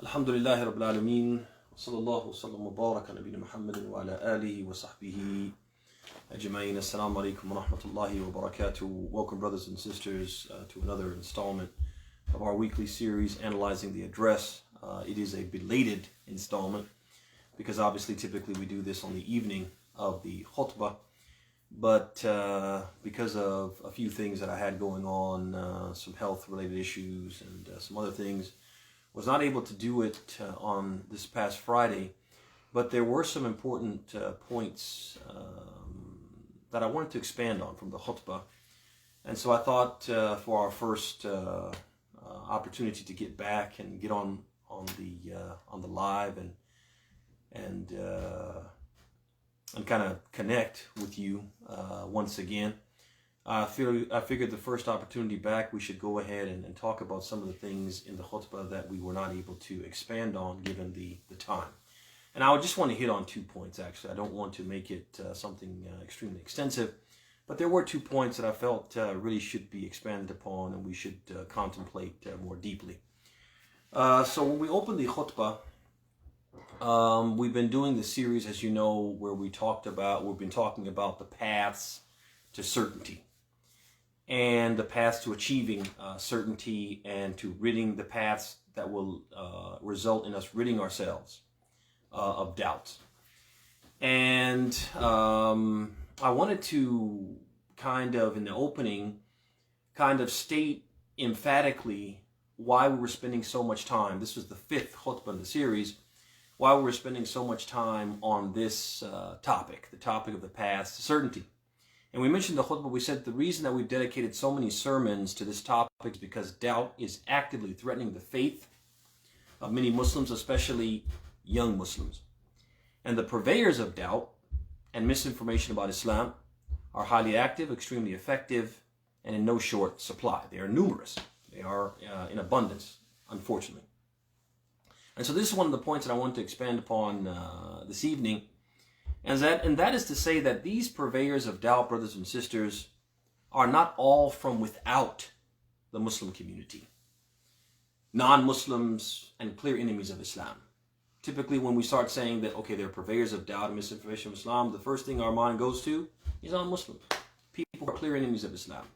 Alhamdulillahi Rabbil Alameen. Sallallahu wa sallam wa baraka nabina Muhammadin wa ala alihi wa sahbihi ajma'in. Assalamu alaikum wa rahmatullahi wa barakatuh. Welcome, brothers and sisters, to another installment of our weekly series analyzing the address. It is a belated installment because obviously typically we do this on the evening of the khutbah, but because of a few things that I had going on, some health related issues and some other things, was not able to do it on this past Friday. But there were some important points that I wanted to expand on from the khutbah, and so I thought for our first opportunity to get back and get on the live and kind of connect with you once again, I figured the first opportunity back we should go ahead and talk about some of the things in the khutbah that we were not able to expand on given the time. And I would just want to hit on 2 points, actually. I don't want to make it something extremely extensive, but there were 2 points that I felt really should be expanded upon and we should contemplate more deeply. So when we open the khutbah, we've been doing the series, as you know, where we've been talking about the paths to certainty and the paths to achieving certainty and to ridding the paths that will result in us ridding ourselves of doubts. And I wanted to kind of, in the opening, kind of state emphatically why we were spending so much time. This was the 5th khutbah in the series. Why we were spending so much time on this topic, the topic of the paths to certainty. And we mentioned the khutbah, we said the reason that we've dedicated so many sermons to this topic is because doubt is actively threatening the faith of many Muslims, especially young Muslims. And the purveyors of doubt and misinformation about Islam are highly active, extremely effective, and in no short supply. They are numerous. They are in abundance, unfortunately. And so this is one of the points that I want to expand upon this evening. And that is to say that these purveyors of doubt, brothers and sisters, are not all from without the Muslim community. Non-Muslims and clear enemies of Islam. Typically when we start saying that, okay, they're purveyors of doubt and misinformation of Islam, the first thing our mind goes to is non-Muslims. People who are clear enemies of Islam.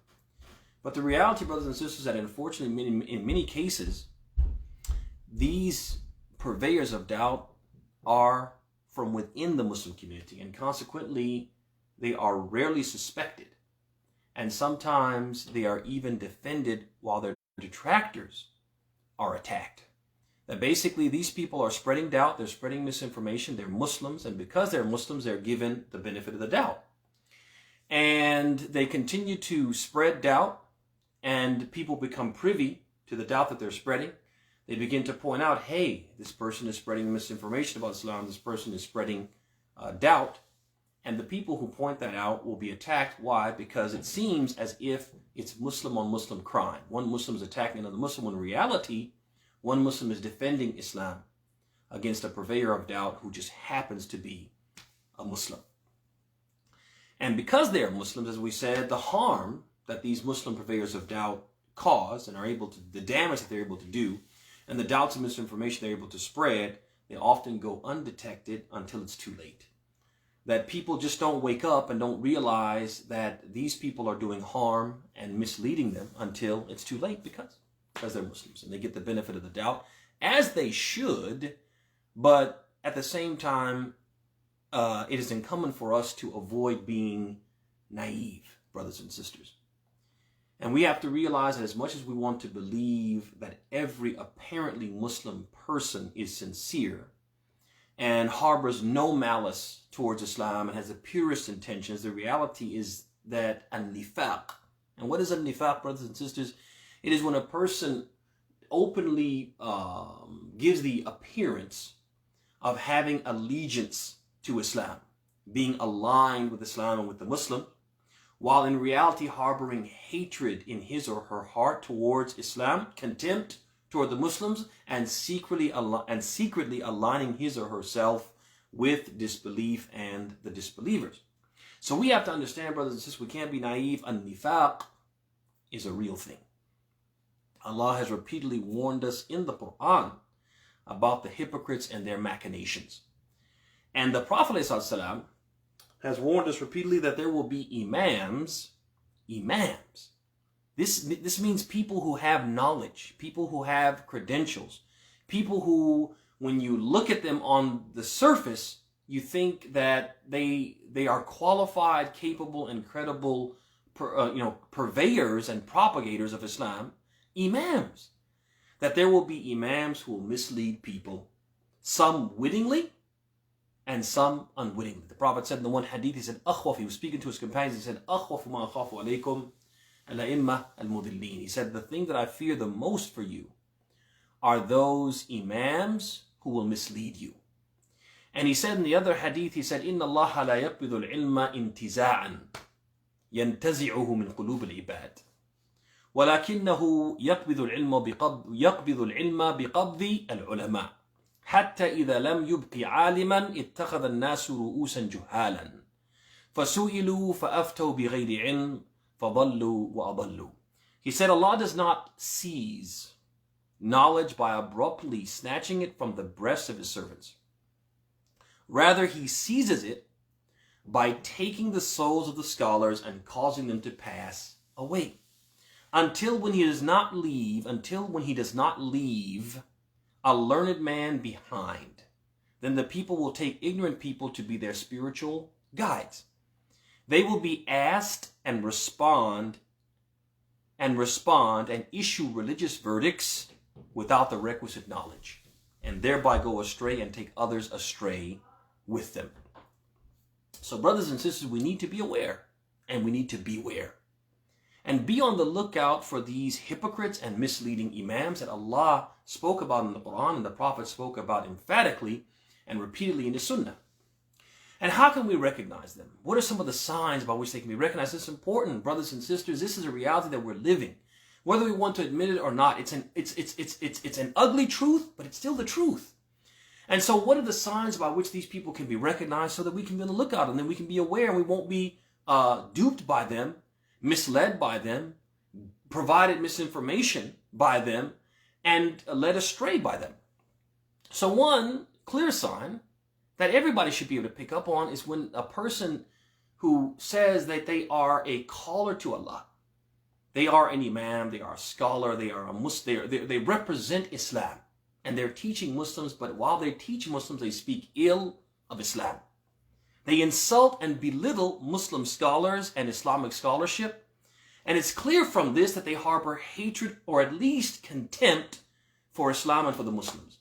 But the reality, brothers and sisters, that unfortunately in many cases, these purveyors of doubt are from within the Muslim community, and consequently they are rarely suspected, and sometimes they are even defended while their detractors are attacked. That basically these people are spreading doubt, they're spreading misinformation, they're Muslims, and because they're Muslims, they're given the benefit of the doubt. And they continue to spread doubt, and people become privy to the doubt that they're spreading. They begin to point out, hey, this person is spreading misinformation about Islam, this person is spreading doubt, and the people who point that out will be attacked. Why? Because it seems as if it's Muslim on Muslim crime. One Muslim is attacking another Muslim when in reality, one Muslim is defending Islam against a purveyor of doubt who just happens to be a Muslim. And because they are Muslims, as we said, the harm that these Muslim purveyors of doubt cause and are able to, the damage that they're able to do, and the doubts and misinformation they're able to spread, they often go undetected until it's too late. That people just don't wake up and don't realize that these people are doing harm and misleading them until it's too late because they're Muslims. And they get the benefit of the doubt, as they should, but at the same time, it is incumbent for us to avoid being naive, brothers and sisters. And we have to realize that as much as we want to believe that every apparently Muslim person is sincere and harbors no malice towards Islam and has the purest intentions, the reality is that an-nifaq. And what is an-nifaq, brothers and sisters? It is when a person openly gives the appearance of having allegiance to Islam, being aligned with Islam and with the Muslim, while in reality harboring hatred in his or her heart towards Islam, contempt toward the Muslims, and secretly aligning his or herself with disbelief and the disbelievers. So we have to understand, brothers and sisters, we can't be naive. An-nifaq is a real thing. Allah has repeatedly warned us in the Quran about the hypocrites and their machinations. And the Prophet ﷺ has warned us repeatedly that there will be imams. This means people who have knowledge, people who have credentials, people who, when you look at them on the surface, you think that they are qualified, capable, and credible, purveyors and propagators of Islam, imams. That there will be imams who will mislead people, some wittingly and some unwittingly. The Prophet said in the one hadith, he said, he was speaking to his companions, he said, أَخْوَفُ مَا أَخَافُ عَلَيْكُمْ الْأَئِمَّةُ الْمُضِلِّينَ. He said, the thing that I fear the most for you are those imams who will mislead you. And he said in the other hadith, he said, إِنَّ اللَّهَ لَا يَقْبِضُ الْعِلْمَ انْتِزَاعًا يَنْتَزِعُهُ مِنْ قُلُوبِ الْعِبَادِ ولكنه يقبض العلم بقبض العلماء حتى إذا لم يبق عالما اتخذ الناس رؤوسا جهالا فسئلوا فأفتوا بغير علم فضلوا وأضلوا. He said Allah does not seize knowledge by abruptly snatching it from the breasts of his servants. Rather, he seizes it by taking the souls of the scholars and causing them to pass away. Until when he does not leave a learned man behind, then the people will take ignorant people to be their spiritual guides. They will be asked and respond and issue religious verdicts without the requisite knowledge, and thereby go astray and take others astray with them. So brothers and sisters, we need to be aware, and we need to beware. And be on the lookout for these hypocrites and misleading imams that Allah spoke about in the Quran and the Prophet spoke about emphatically and repeatedly in the Sunnah. And how can we recognize them? What are some of the signs by which they can be recognized? It's important, brothers and sisters. This is a reality that we're living. Whether we want to admit it or not, it's an ugly truth, but it's still the truth. And so what are the signs by which these people can be recognized so that we can be on the lookout and then we can be aware and we won't be duped by them, misled by them, provided misinformation by them, and led astray by them? So one clear sign that everybody should be able to pick up on is when a person who says that they are a caller to Allah, they are an imam, they are a scholar, they are a Muslim, they represent Islam, and they're teaching Muslims, but while they teach Muslims, they speak ill of Islam. They insult and belittle Muslim scholars and Islamic scholarship. And it's clear from this that they harbor hatred or at least contempt for Islam and for the Muslims.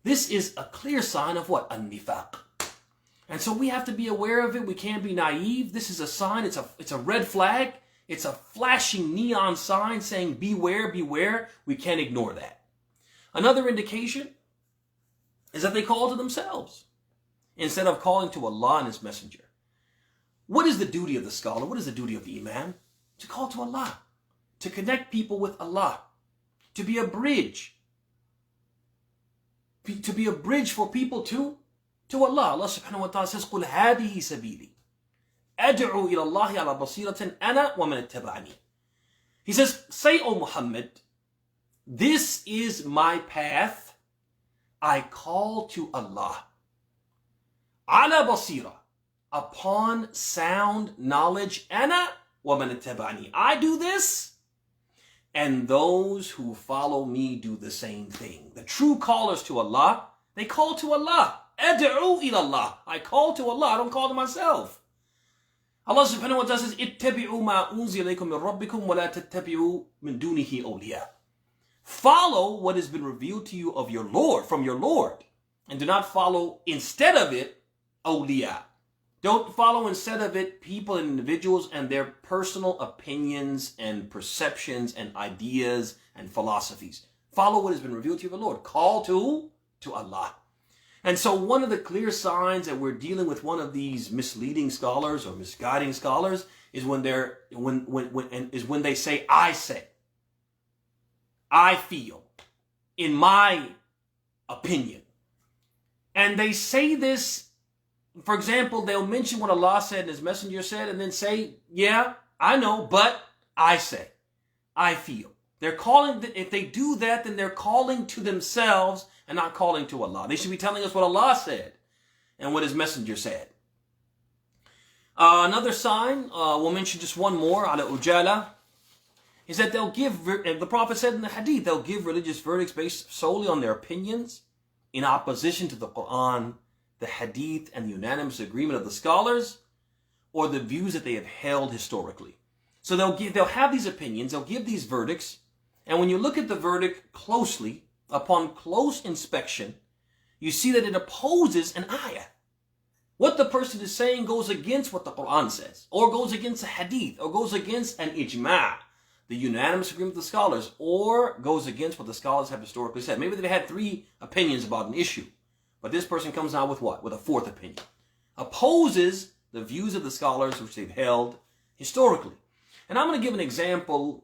This is a clear sign of what? An-nifaq. And so we have to be aware of it. We can't be naive. This is a sign. It's a red flag. It's a flashing neon sign saying beware, beware. We can't ignore that. Another indication is that they call to themselves instead of calling to Allah and His Messenger. What is the duty of the scholar? What is the duty of the imam? To call to Allah, to connect people with Allah, to be a bridge, for people to Allah. Allah subhanahu wa ta'ala says, قُلْ هَذِهِ سَبِيلِي أَدْعُو إِلَى اللَّهِ عَلَى بَصِيرَةٍ أَنَا وَمَنِ اتَّبَعَنِي. He says, say, O Muhammad, this is my path. I call to Allah. عَلَى بَصِيرَةٍ, upon sound knowledge. أَنَا وَمَنِ اتَّبَعَنِي. I do this, and those who follow me do the same thing. The true callers to Allah, they call to Allah. أَدْعُو إِلَى اللَّهِ. I call to Allah. I don't call to myself. Allah subhanahu wa ta'ala says, اتَّبِعُوا مَا أُنزِلَ إِلَيْكُم مِّن رَبِّكُمْ وَلَا تَتَّبِعُوا مِن دُونِهِ أَوْلِيَاءَ. Follow what has been revealed to you of your Lord, from your Lord, and do not follow instead of it awliya. Don't follow instead of it people and individuals and their personal opinions and perceptions and ideas and philosophies. Follow what has been revealed to you of the Lord. Call to Allah. And so one of the clear signs that we're dealing with one of these misleading scholars or misguiding scholars is when they say, I say, I feel, in my opinion. And they say this. For example, they'll mention what Allah said and His Messenger said and then say, yeah, I know, but I say, I feel. They're calling, if they do that, then they're calling to themselves and not calling to Allah. They should be telling us what Allah said and what His Messenger said. Another sign, we'll mention just one more, ala ujala, is that they'll give, the Prophet said in the Hadith, they'll give religious verdicts based solely on their opinions in opposition to the Quran, the Hadith, and the unanimous agreement of the scholars, or the views that they have held historically. So they'll have these opinions, they'll give these verdicts, and when you look at the verdict closely, upon close inspection, you see that it opposes an ayah. What the person is saying goes against what the Quran says, or goes against a hadith, or goes against an ijma', the unanimous agreement of the scholars, or goes against what the scholars have historically said. Maybe they've had 3 opinions about an issue, but this person comes out with what? With a 4th opinion. Opposes the views of the scholars which they've held historically. And I'm going to give an example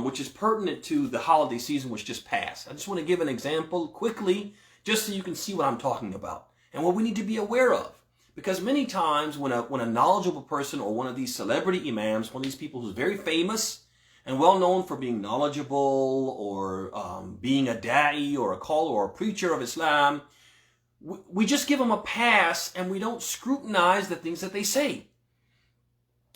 which is pertinent to the holiday season which just passed. I just want to give an example quickly just so you can see what I'm talking about and what we need to be aware of. Because many times when a knowledgeable person or one of these celebrity imams, one of these people who's very famous and well known for being knowledgeable or being a da'i or a caller or a preacher of Islam, we just give them a pass and we don't scrutinize the things that they say.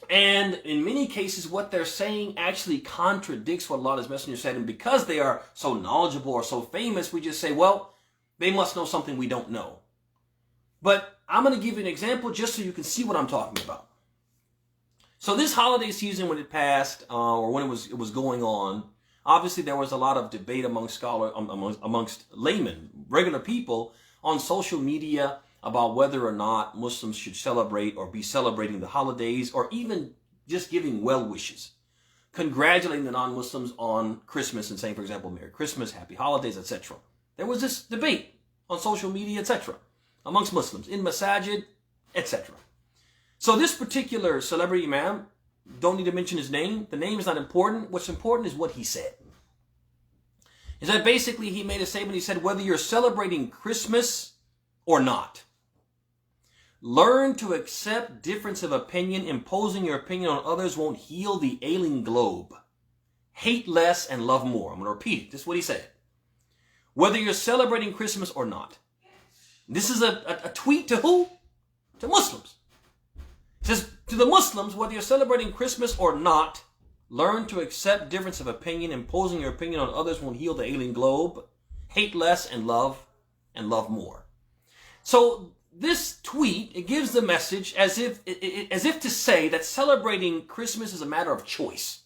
And in many cases, what they're saying actually contradicts what Allah and His Messenger said. And because they are so knowledgeable or so famous, we just say, well, they must know something we don't know. But I'm going to give you an example just so you can see what I'm talking about. So this holiday season, when it passed, or when it was going on, obviously there was a lot of debate amongst laymen, regular people, on social media about whether or not Muslims should celebrate or be celebrating the holidays, or even just giving well wishes, congratulating the non-Muslims on Christmas and saying, for example, Merry Christmas, Happy Holidays, etc. There was this debate on social media, etc., amongst Muslims, in masajid, etc. So this particular celebrity imam, don't need to mention his name. The name is not important. What's important is what he said. Is that basically he made a statement. He said, whether you're celebrating Christmas or not, learn to accept difference of opinion. Imposing your opinion on others won't heal the ailing globe. Hate less and love more. I'm going to repeat it. This is what he said. Whether you're celebrating Christmas or not. This is a tweet to who? To Muslims. It says, to the Muslims, whether you're celebrating Christmas or not, learn to accept difference of opinion. Imposing your opinion on others won't heal the ailing globe. Hate less and love more. So this tweet, it gives the message as if to say that celebrating Christmas is a matter of choice.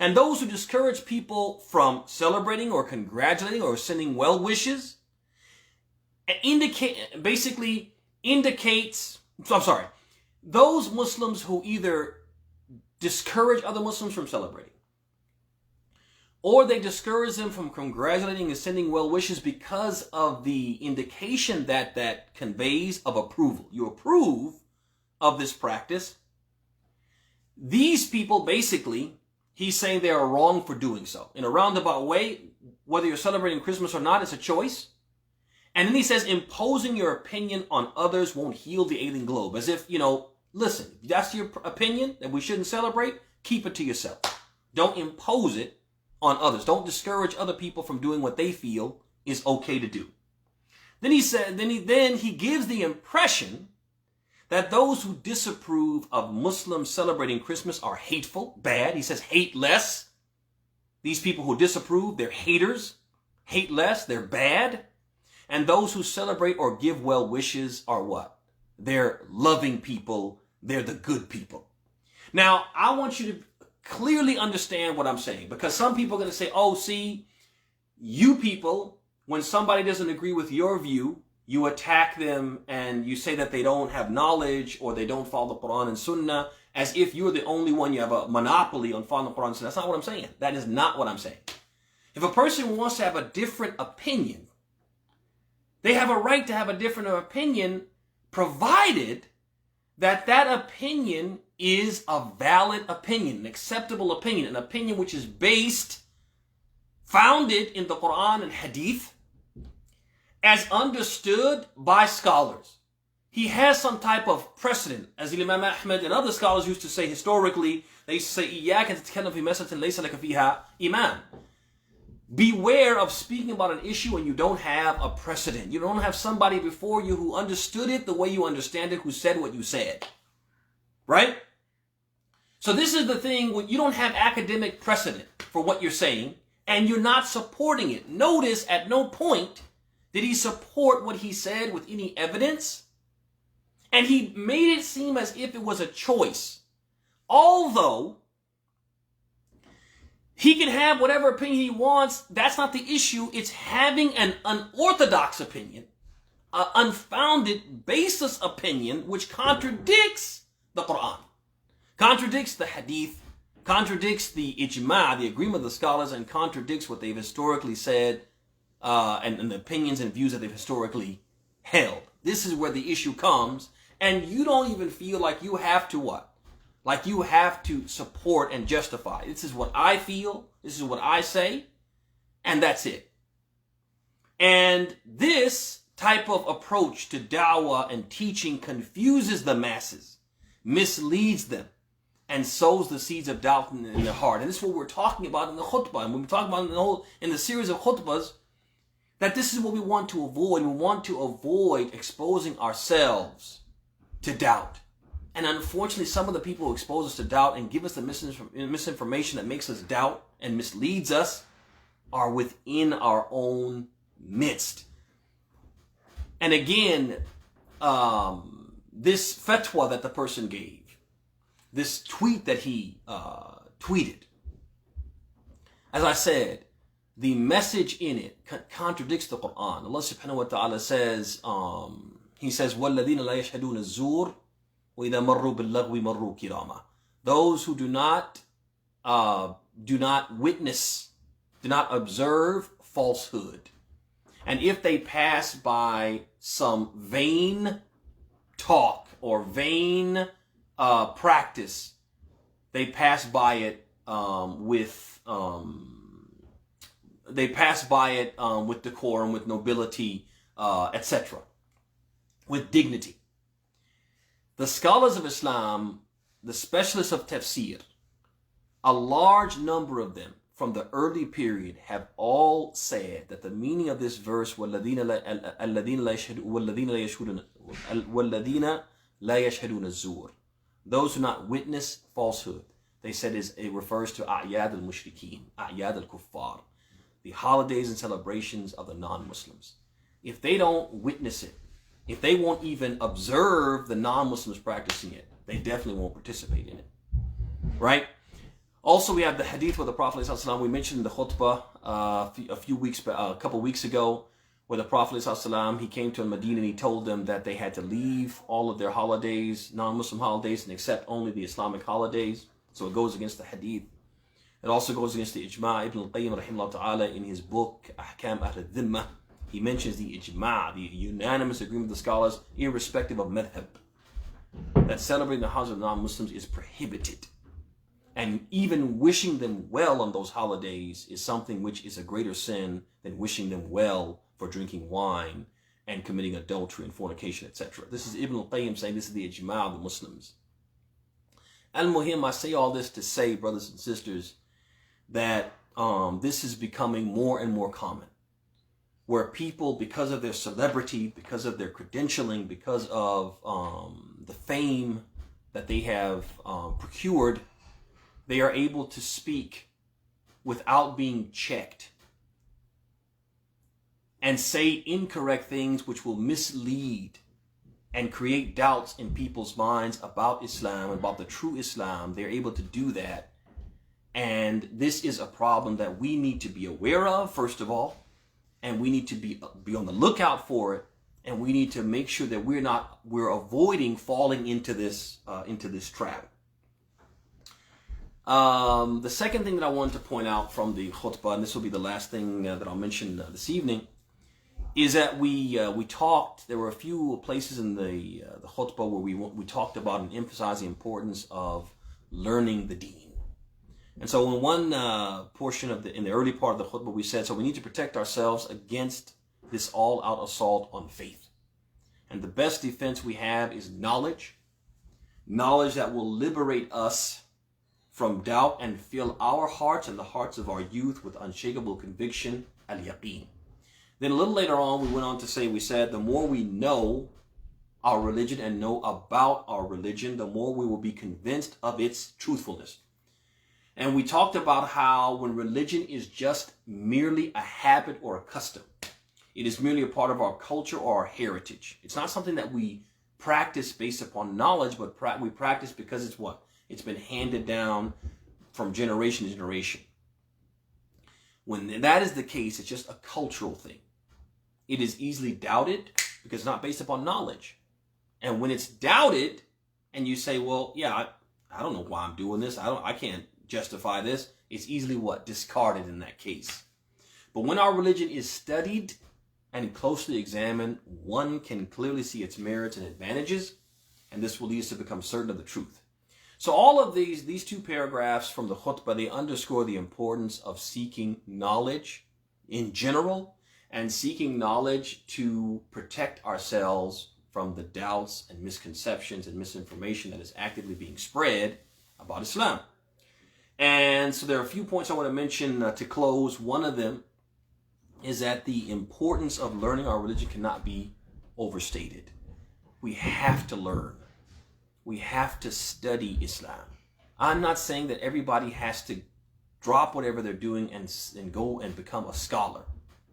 And those who discourage people from celebrating or congratulating or sending well wishes those Muslims who either discourage other Muslims from celebrating, or they discourage them from congratulating and sending well wishes because of the indication that conveys of approval. You approve of this practice. These people, basically, he's saying they are wrong for doing so. In a roundabout way, whether you're celebrating Christmas or not, it's a choice. And then he says, imposing your opinion on others won't heal the ailing globe. As if, listen, if that's your opinion that we shouldn't celebrate, keep it to yourself. Don't impose it on others. Don't discourage other people from doing what they feel is okay to do. Then he said, then he gives the impression that those who disapprove of Muslims celebrating Christmas are hateful, bad. He says hate less. These people who disapprove, they're haters. Hate less, they're bad. And those who celebrate or give well wishes are what? They're loving people. They're the good people. Now, I want you to clearly understand what I'm saying, because some people are going to say, oh, see, you people, when somebody doesn't agree with your view, you attack them and you say that they don't have knowledge or they don't follow the Quran and Sunnah, as if you're the only one, you have a monopoly on following the Quran and Sunnah. That's not what I'm saying. That is not what I'm saying. If a person wants to have a different opinion, they have a right to have a different opinion, provided that opinion is a valid opinion, an acceptable opinion, an opinion which is founded in the Quran and Hadith, as understood by scholars. He has some type of precedent, as Imam Ahmad and other scholars used to say historically. They used to say, إِيَّاكَ تَتَكَلَّمْ فِي مَسْأَلَةٍ لَيْسَ لَكَ فِيهَا إِيمَانٌ. Beware of speaking about an issue when you don't have a precedent. You don't have somebody before you who understood it the way you understand it, who said what you said. Right? So this is the thing, when you don't have academic precedent for what you're saying, and you're not supporting it. Notice at no point did he support what he said with any evidence. And he made it seem as if it was a choice. Although he can have whatever opinion he wants, that's not the issue. It's having an unorthodox opinion, an unfounded, baseless opinion, which contradicts the Quran, contradicts the Hadith, contradicts the Ijma', the agreement of the scholars, and contradicts what they've historically said, and the opinions and views that they've historically held. This is where the issue comes, and you don't even feel like you have to what? Like you have to support and justify. This is what I feel, this is what I say, and that's it. And this type of approach to da'wah and teaching confuses the masses, misleads them, and sows the seeds of doubt in their heart. And this is what we're talking about in the khutbah. And when we're talking about in the series of khutbahs, that this is what we want to avoid. We want to avoid exposing ourselves to doubt. And unfortunately, some of the people who expose us to doubt and give us the misinformation that makes us doubt and misleads us are within our own midst. And again, this fatwa that the person gave, this tweet that he tweeted, as I said, the message in it contradicts the Quran. Allah subhanahu wa ta'ala says, he says, وَالَّذِينَ لَا يَشْهَدُونَ الزُّورِ وَإِذَا مَرُّوا بِاللَّغْوِ مَرُّوا كِرَامًا. Those who do not witness, do not observe falsehood. And if they pass by some vain talk or vain practice, they pass by it with decorum, with nobility, etc., with dignity. The scholars of Islam, the specialists of tafsir, a large number of them from the early period have all said that the meaning of this verse, وَالَّذِينَ لَا يَشْهَدُونَ الزُّورِ, those who not witness falsehood, they said it refers to a'yad al-mushrikeen, a'yad al-kuffar, the holidays and celebrations of the non-Muslims. If they don't witness it, if they won't even observe the non-Muslims practicing it, they definitely won't participate in it. Right? Also, we have the hadith where the Prophet ﷺ, we mentioned in the khutbah a couple weeks ago, where the Prophet ﷺ, he came to Medina and he told them that they had to leave all of their holidays, non-Muslim holidays, and accept only the Islamic holidays. So it goes against the hadith. It also goes against the ijma'. Ibn al-Qayyim rahimahullah ta'ala, in his book Ahkam Ahl al-Dhimma, he mentions the ijma', the unanimous agreement of the scholars, irrespective of madhab, that celebrating the holidays of non-Muslims is prohibited. And even wishing them well on those holidays is something which is a greater sin than wishing them well for drinking wine and committing adultery and fornication, etc. This is Ibn al-Qayyim saying this is the ijma' of the Muslims. Al-Muhim, I say all this to say, brothers and sisters, that this is becoming more and more common, where people, because of their celebrity, because of their credentialing, because of the fame that they have procured, they are able to speak without being checked and say incorrect things which will mislead and create doubts in people's minds about Islam, about the true Islam. They're able to do that. And this is a problem that we need to be aware of, first of all, and we need to be on the lookout for it, and we need to make sure that we're avoiding falling into this trap. The second thing that I wanted to point out from the khutbah, and this will be the last thing that I'll mention this evening, is that we talked. There were a few places in the khutbah where we talked about and emphasized the importance of learning the deen. And so in one portion in the early part of the khutbah, we said, so we need to protect ourselves against this all-out assault on faith. And the best defense we have is knowledge that will liberate us from doubt and fill our hearts and the hearts of our youth with unshakable conviction, al-yaqeen. Then a little later on, we went on to say, we said, the more we know our religion and know about our religion, the more we will be convinced of its truthfulness. And we talked about how when religion is just merely a habit or a custom, it is merely a part of our culture or our heritage. It's not something that we practice based upon knowledge, but we practice because it's what? It's been handed down from generation to generation. When that is the case, it's just a cultural thing. It is easily doubted because it's not based upon knowledge. And when it's doubted and you say, well, yeah, I don't know why I'm doing this. I can't justify this. It's easily what? Discarded in that case. But when our religion is studied and closely examined, one can clearly see its merits and advantages, and this will lead us to become certain of the truth. So all of these two paragraphs from the khutbah, they underscore the importance of seeking knowledge in general and seeking knowledge to protect ourselves from the doubts and misconceptions and misinformation that is actively being spread about Islam. And so there are a few points I want to mention to close. One of them is that the importance of learning our religion cannot be overstated. We have to learn. We have to study Islam. I'm not saying that everybody has to drop whatever they're doing and go and become a scholar.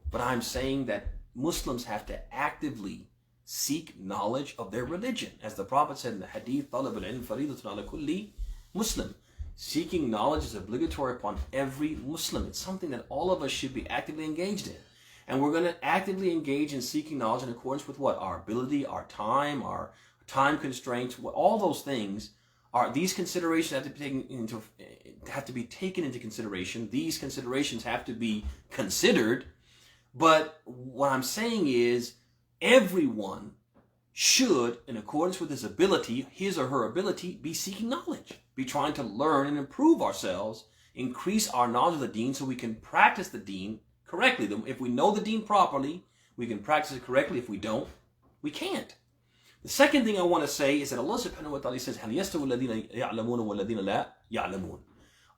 But I'm saying that Muslims have to actively seek knowledge of their religion. As the Prophet said in the hadith, طَلَبُ الْعِلْمِ فَرِيضَةٌ عَلَى كُلِّ Muslim. Seeking knowledge is obligatory upon every Muslim. It's something that all of us should be actively engaged in. And we're going to actively engage in seeking knowledge in accordance with what? Our ability, our time constraints, all those things are, these considerations have to be taken into consideration. These considerations have to be considered. But what I'm saying is everyone should, in accordance with his ability, his or her ability, be seeking knowledge, be trying to learn and improve ourselves, increase our knowledge of the deen so we can practice the deen correctly. If we know the deen properly, we can practice it correctly. If we don't, we can't. The second thing I want to say is that Allah subhanahu wa ta'ala says, هَلْ يَسْتَوِي الَّذِينَ يَعْلَمُونَ وَالَّذِينَ لَا يَعْلَمُونَ.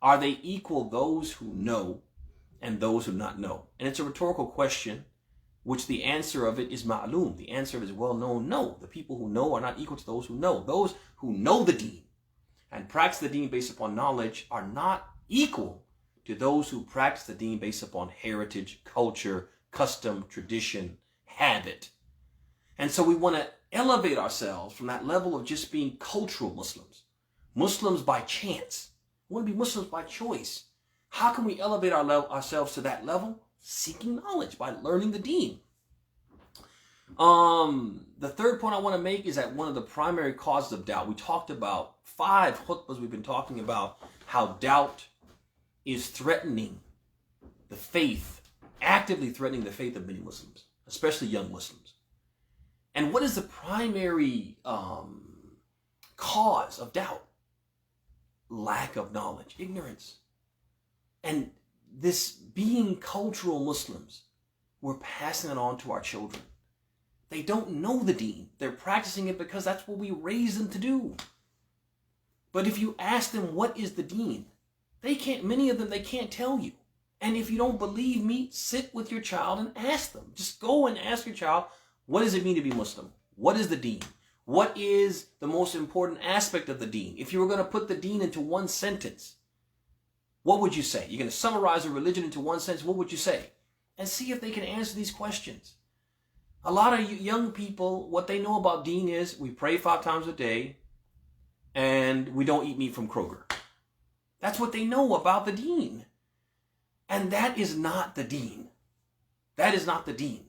Are they equal, those who know and those who not know? And it's a rhetorical question, which the answer of it is ma'loom. The answer is well known. No, the people who know are not equal to those who know. Those who know the deen and practice the deen based upon knowledge are not equal to those who practice the deen based upon heritage, culture, custom, tradition, habit. And so we want to elevate ourselves from that level of just being cultural Muslims, Muslims by chance. We want to be Muslims by choice. How can we elevate ourselves to that level? Seeking knowledge by learning the deen. The third point I want to make is that one of the primary causes of doubt, we talked about 5 khutbahs we've been talking about how doubt is threatening the faith, actively threatening the faith of many Muslims, especially young Muslims. And what is the primary cause of doubt? Lack of knowledge, ignorance. And this being cultural Muslims, we're passing it on to our children. They don't know the deen. They're practicing it because that's what we raised them to do. But if you ask them what is the deen, many of them, they can't tell you. And if you don't believe me, sit with your child and ask them. Just go and ask your child, what does it mean to be Muslim? What is the deen? What is the most important aspect of the deen? If you were going to put the deen into one sentence, what would you say? You're going to summarize a religion into one sentence, what would you say? And see if they can answer these questions. A lot of young people, what they know about deen is we pray 5 times a day and we don't eat meat from Kroger. That's what they know about the deen. And that is not the deen. That is not the deen.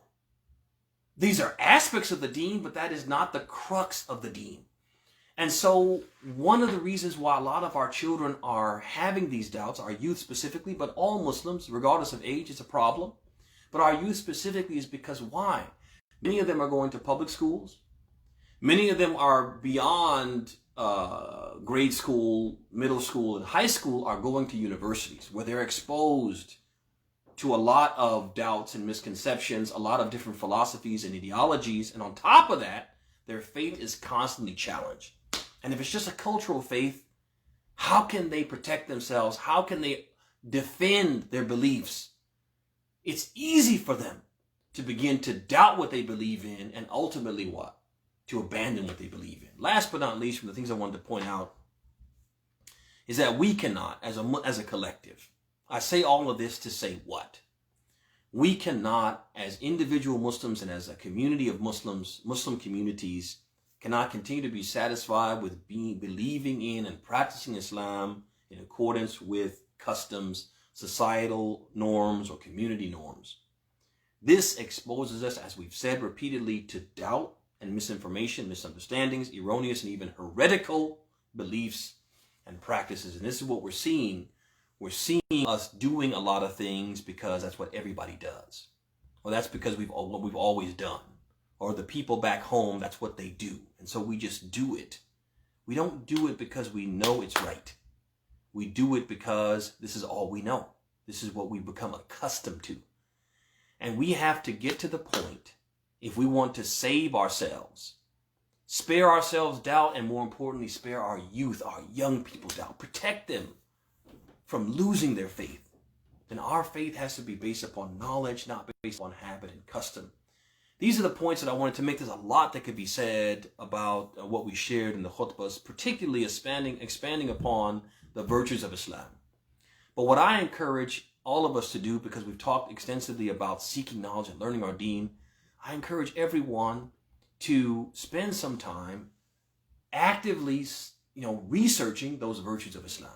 These are aspects of the deen, but that is not the crux of the deen. And so one of the reasons why a lot of our children are having these doubts, our youth specifically, but all Muslims, regardless of age, is a problem. But our youth specifically is because why? Many of them are going to public schools. Many of them are beyond grade school, middle school, and high school, are going to universities where they're exposed to a lot of doubts and misconceptions, a lot of different philosophies and ideologies. And on top of that, their faith is constantly challenged. And if it's just a cultural faith, How can they protect themselves? How can they defend their beliefs? It's easy for them to begin to doubt what they believe in and ultimately what? To abandon what they believe in. Last but not least, from the things I wanted to point out is that we cannot, as a collective, I say all of this to say what? We cannot, as individual Muslims and as a community of Muslims, Muslim communities, cannot continue to be satisfied with believing in and practicing Islam in accordance with customs, societal norms, or community norms. This exposes us, as we've said repeatedly, to doubt and misinformation, misunderstandings, erroneous and even heretical beliefs and practices. And this is what we're seeing. We're seeing us doing a lot of things because that's what everybody does. Or that's because we've always done. Or the people back home, that's what they do. And so we just do it. We don't do it because we know it's right. We do it because this is all we know. This is what we've become accustomed to. And we have to get to the point, if we want to save ourselves, spare ourselves doubt, and more importantly, spare our youth, our young people doubt, protect them from losing their faith, then our faith has to be based upon knowledge, not based on habit and custom. These are the points that I wanted to make. There's a lot that could be said about what we shared in the khutbahs, particularly expanding upon the virtues of Islam. But what I encourage all of us to do, because we've talked extensively about seeking knowledge and learning our deen, I encourage everyone to spend some time actively, researching those virtues of Islam.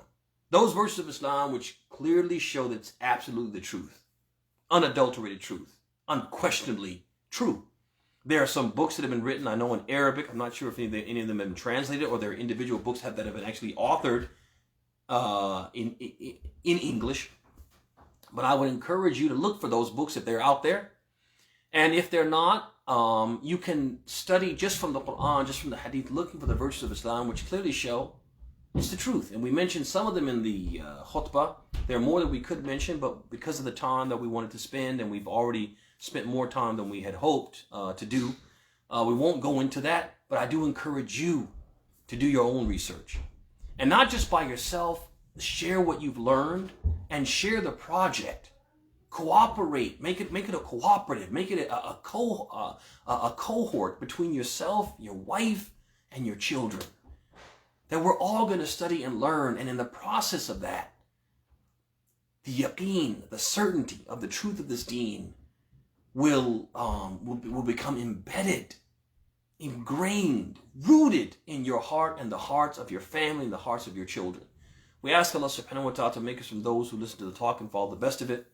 Those virtues of Islam which clearly show that it's absolutely the truth, unadulterated truth, unquestionably true. There are some books that have been written, I know, in Arabic. I'm not sure if any of them have been translated, or there are individual books that have been actually authored in English. But I would encourage you to look for those books if they're out there. And if they're not, you can study just from the Quran, just from the Hadith, looking for the virtues of Islam, which clearly show it's the truth. And we mentioned some of them in the khutbah. There are more that we could mention, but because of the time that we wanted to spend, and we've already spent more time than we had hoped to do, we won't go into that. But I do encourage you to do your own research. And not just by yourself, share what you've learned and share the project. Cooperate, make it a cooperative, make it a cohort between yourself, your wife, and your children. That we're all going to study and learn, and in the process of that, the yaqeen, the certainty of the truth of this deen, will become embedded, ingrained, rooted in your heart and the hearts of your family and the hearts of your children. We ask Allah subhanahu wa ta'ala to make us from those who listen to the talk and follow the best of it.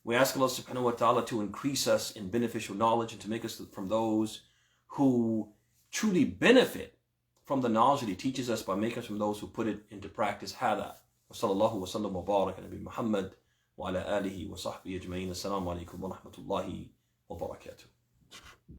We ask Allah subhanahu wa ta'ala to increase us in beneficial knowledge and to make us from those who truly benefit from the knowledge that He teaches us, by making us from those who put it into practice. Hada. Wa sallallahu wa sallam wa baraka Nabi Muhammad wa ala alihi wa sahbihi ajma'in. Assalamu alaikum wa rahmatullahi wa barakatuh.